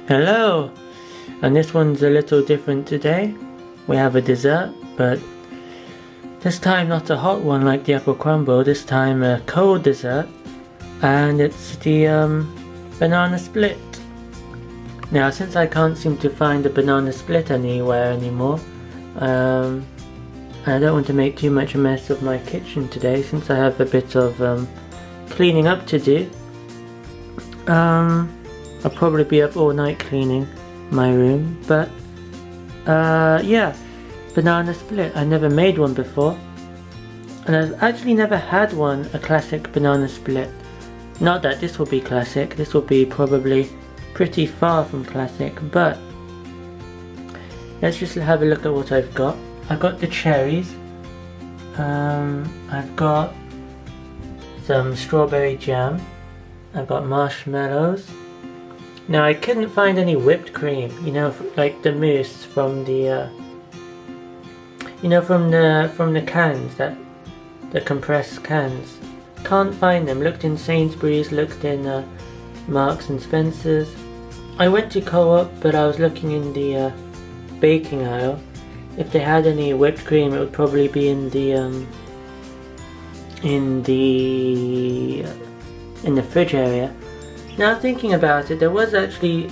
Hello! And this one's a little different today. We have a dessert, but this time not a hot one like the apple crumble, this time a cold dessert, and it's the banana split. Now since I can't seem to find a banana split anywhere anymore, I don't want to make too much a mess of my kitchen today since I have a bit of cleaning up to do. I'll probably be up all night cleaning my room, but yeah, banana split. I never made one before, and I've actually never had one, a classic banana split. Not that this will be classic, this will be probably pretty far from classic, but let's just have a look at what I've got. I've got the cherries, I've got some strawberry jam, I've got marshmallows. Now I couldn't find any whipped cream, you know, like the mousse from the, from the cans, the compressed cans. Can't find them. Looked in Sainsbury's, looked in Marks and Spencer's. I went to Co-op, but I was looking in the baking aisle. If they had any whipped cream, it would probably be in the fridge area. Now thinking about it, there was actually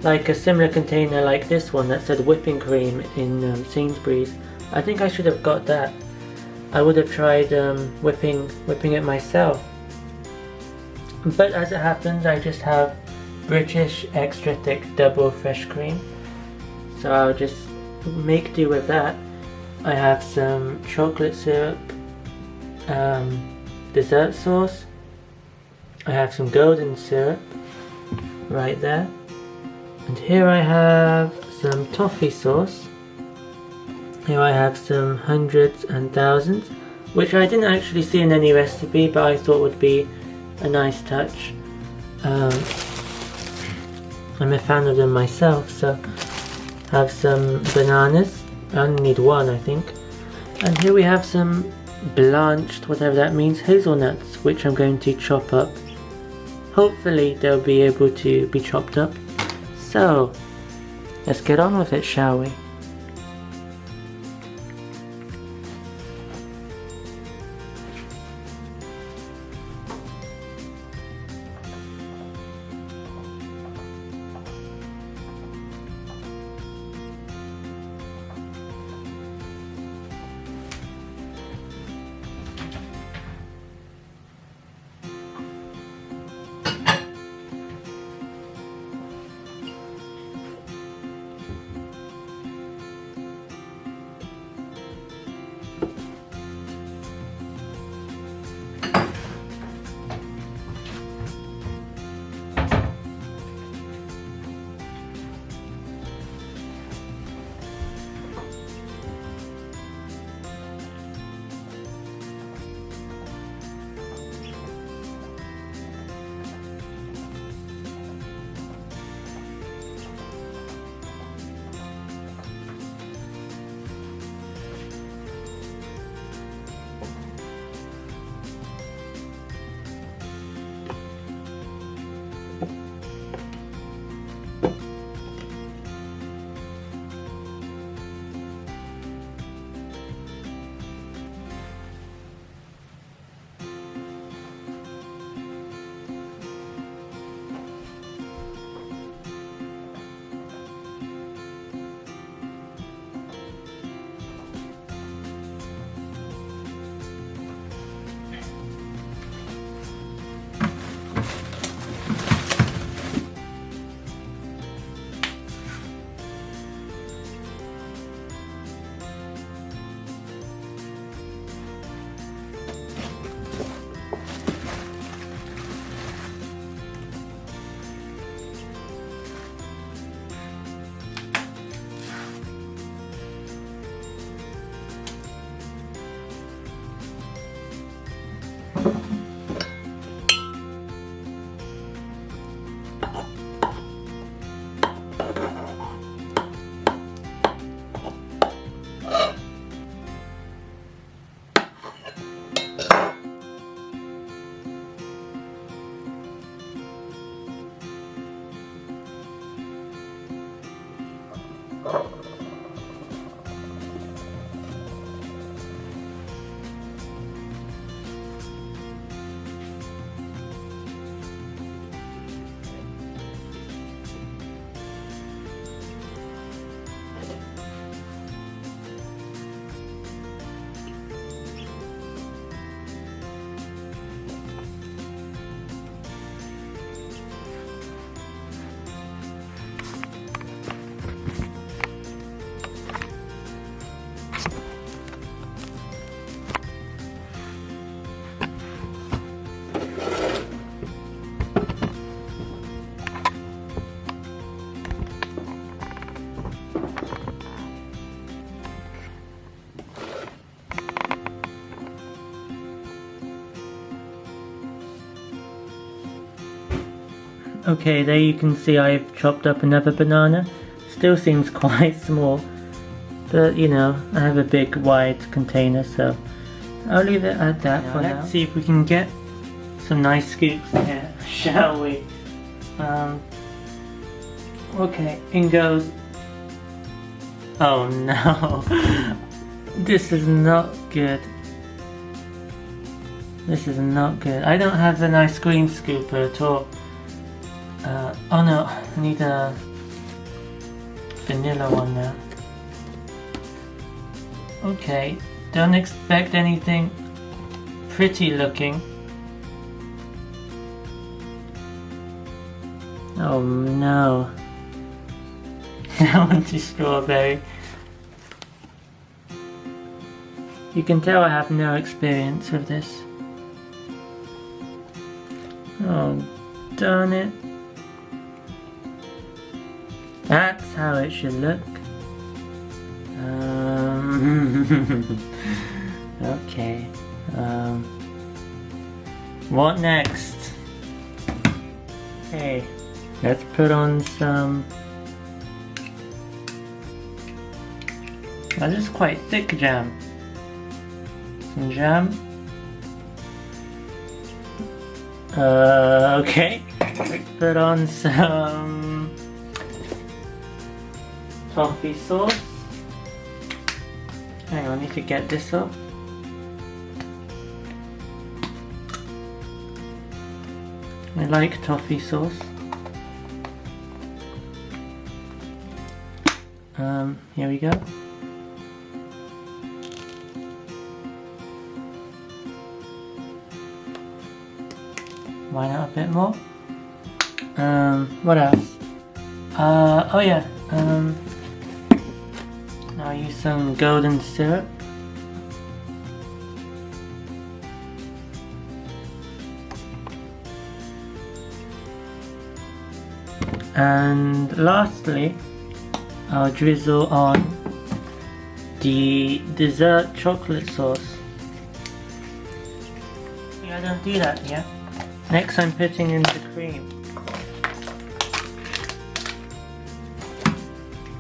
like a similar container like this one that said whipping cream in Sainsbury's. I think I should have got that. I would have tried whipping it myself. But as it happens, I just have British extra thick double fresh cream. So I'll just make do with that. I have some chocolate syrup, dessert sauce. I have some golden syrup right there, and here I have some toffee sauce. Here I have some hundreds and thousands, which I didn't actually see in any recipe, but I thought would be a nice touch. I'm a fan of them myself, so have some bananas. I only need one, I think. And here we have some blanched, whatever that means, hazelnuts, which I'm going to chop up. Hopefully they'll be able to be chopped up. So, let's get on with it, shall we? Okay, there you can see I've chopped up another banana. Still seems quite small, but you know, I have a big wide container, so I'll leave it at that for now. Let's see if we can get some nice scoops here, shall we? Okay, in goes. Oh no, this is not good. This is not good. I don't have a nice green scooper at all. Oh no, I need a vanilla one now. Okay, don't expect anything pretty looking. Oh no. I want to strawberry. You can tell I have no experience with this. Oh, darn it. That's how it should look. Okay. What next? Okay, let's put on some. Oh, this is quite thick jam. Some jam. Okay. Let's put on some toffee sauce. Hang on, I need to get this up. I like toffee sauce. Here we go. Why not a bit more? What else? Oh yeah. I'll use some golden syrup. And lastly, I'll drizzle on the dessert chocolate sauce. I don't do that yet. Next I'm putting in the cream.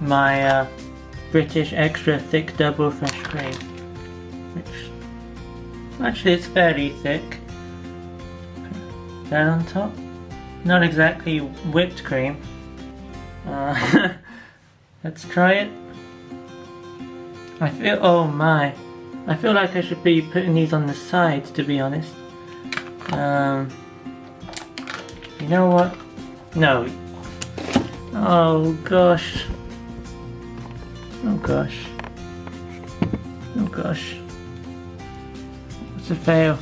My British extra thick double fresh cream, which actually it's fairly thick. That on top, not exactly whipped cream. Let's try it. I feel like I should be putting these on the side, to be honest. You know what? No. Oh gosh. Oh gosh. Oh gosh. It's a fail.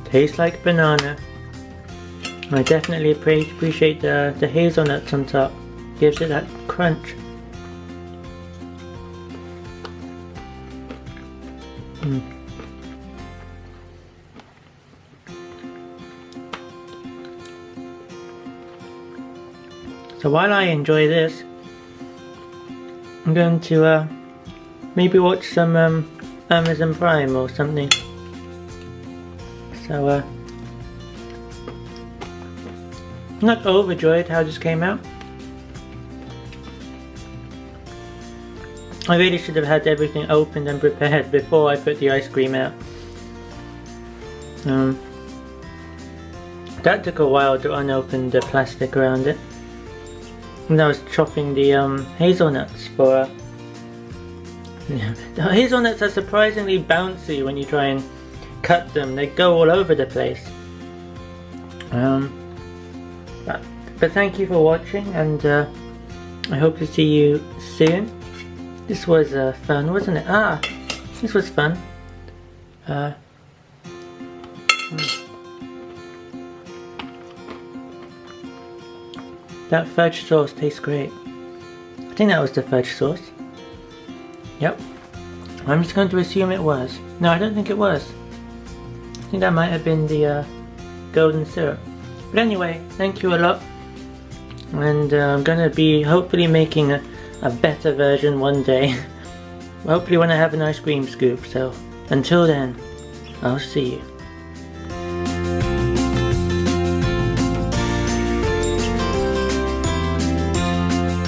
Tastes like banana. I definitely appreciate the hazelnuts on top. Gives it that crunch. So while I enjoy this, I'm going to maybe watch some Amazon Prime or something. So I'm not overjoyed how this came out. I really should have had everything opened and prepared before I put the ice cream out. That took a while to unopen the plastic around it. And I was chopping the hazelnuts for... The hazelnuts are surprisingly bouncy when you try and cut them. They go all over the place. But thank you for watching, and I hope to see you soon. This was fun, wasn't it? This was fun. That fudge sauce tastes great. I think that was the fudge sauce. Yep. I'm just going to assume it was. No, I don't think it was. I think that might have been the golden syrup. But anyway, thank you a lot. And I'm going to be hopefully making a better version one day. Hopefully when I have an ice cream scoop. So until then, I'll see you.